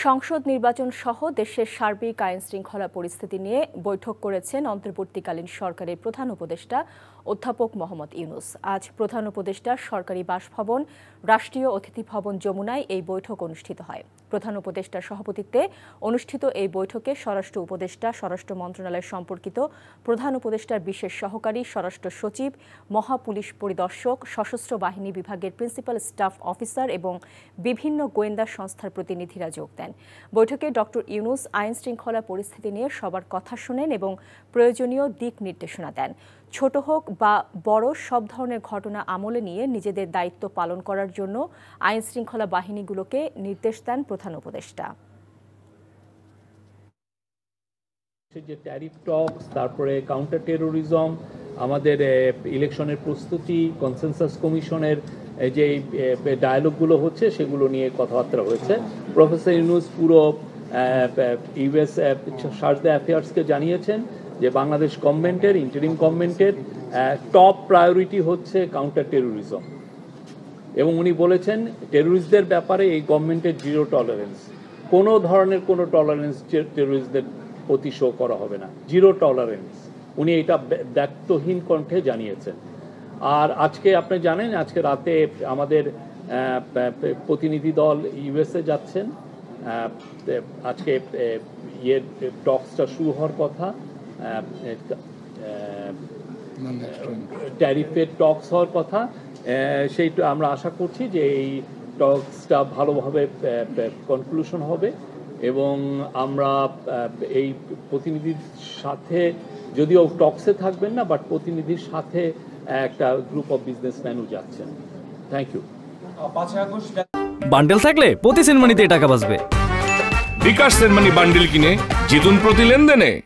সংসদ নির্বাচন সহ দেশের সার্বিক আইন শৃঙ্খলা পরিস্থিতি নিয়ে বৈঠক করেছেন অন্তর্বর্তীকালীন সরকারের প্রধান উপদেষ্টা অধ্যাপক মোহাম্মদ ইউনূস। আজ প্রধান উপদেষ্টার সরকারি বাসভবন রাষ্ট্রীয় অতিথি ভবন যমুনায় এই বৈঠক অনুষ্ঠিত হয়। প্রধান উপদেষ্টার সভাপতিত্বে অনুষ্ঠিত এই বৈঠকে স্বরাষ্ট্র উপদেষ্টা, স্বরাষ্ট্র মন্ত্রণালয় সম্পর্কিত প্রধান উপদেষ্টার বিশেষ সহকারী, স্বরাষ্ট্র সচিব, মহাপুলিশ পরিদর্শক, সশস্ত্র বাহিনী বিভাগের প্রিন্সিপাল স্টাফ অফিসার এবং বিভিন্ন গোয়েন্দা সংস্থার প্রতিনিধিরা যোগ দেন। বৈঠকে ডক্টর ইউনূস আইন শৃঙ্খলা পরিস্থিতি নিয়ে সবার কথা শোনেন এবং প্রয়োজনীয় দিক নির্দেশনা দেন। ছোট হোক বা বড় সব ধরনের ঘটনা আমলে নিয়ে নিজেদের দায়িত্ব পালন করার জন্য আইন শৃঙ্খলা বাহিনীগুলোকে নির্দেশ দেন প্রধান উপদেষ্টা। যে ট্যারিফ টকস, তারপরে কাউন্টার টেরোরিজম, আমাদের ইলেকশনের প্রস্তুতি, কনসেনসাস কমিশনের যে ডায়ালগগুলো হচ্ছে সেগুলো নিয়ে কথাবার্তা হয়েছে। প্রফেসর ইউনূস পুরো ইউএস চার্জ দ্য অ্যাফেয়ার্সকে জানিয়েছেন যে বাংলাদেশ গভর্নমেন্টের, ইন্টারিম গভর্নমেন্টের টপ প্রায়োরিটি হচ্ছে কাউন্টার টেরোরিজম, এবং উনি বলেছেন টেরোরিস্টদের ব্যাপারে এই গভর্নমেন্টের জিরো টলারেন্স, কোনো ধরনের কোনো টলারেন্স টেরোরিস্টদের প্রতি শো করা হবে না, জিরো টলারেন্স। উনি এটা দায়িত্বহীন কণ্ঠে জানিয়েছেন। আর আজকে আপনি জানেন, আজকে রাতে আমাদের প্রতিনিধি দল ইউএসএ যাচ্ছেন। আজকে টক্সটা শুরু হওয়ার কথা, ট্যারিফের টক্স হওয়ার কথা। সেইটা আমরা আশা করছি যে এই টক্সটা ভালোভাবে কনক্লুশন হবে এবং আমরা এই প্রতিনিধির সাথে, যদিও টক্সে থাকবেন না, বাট প্রতিনিধির সাথে একটা গ্রুপ অফ বিজনেসম্যানও যাচ্ছেন। Thank you. বান্ডেল থাকলে প্রতি সেনমানিতে টাকা বাঁচবে। বিকাশ সেনমানি বান্ডেল কিনে জিতুন প্রতি লেনদেনে।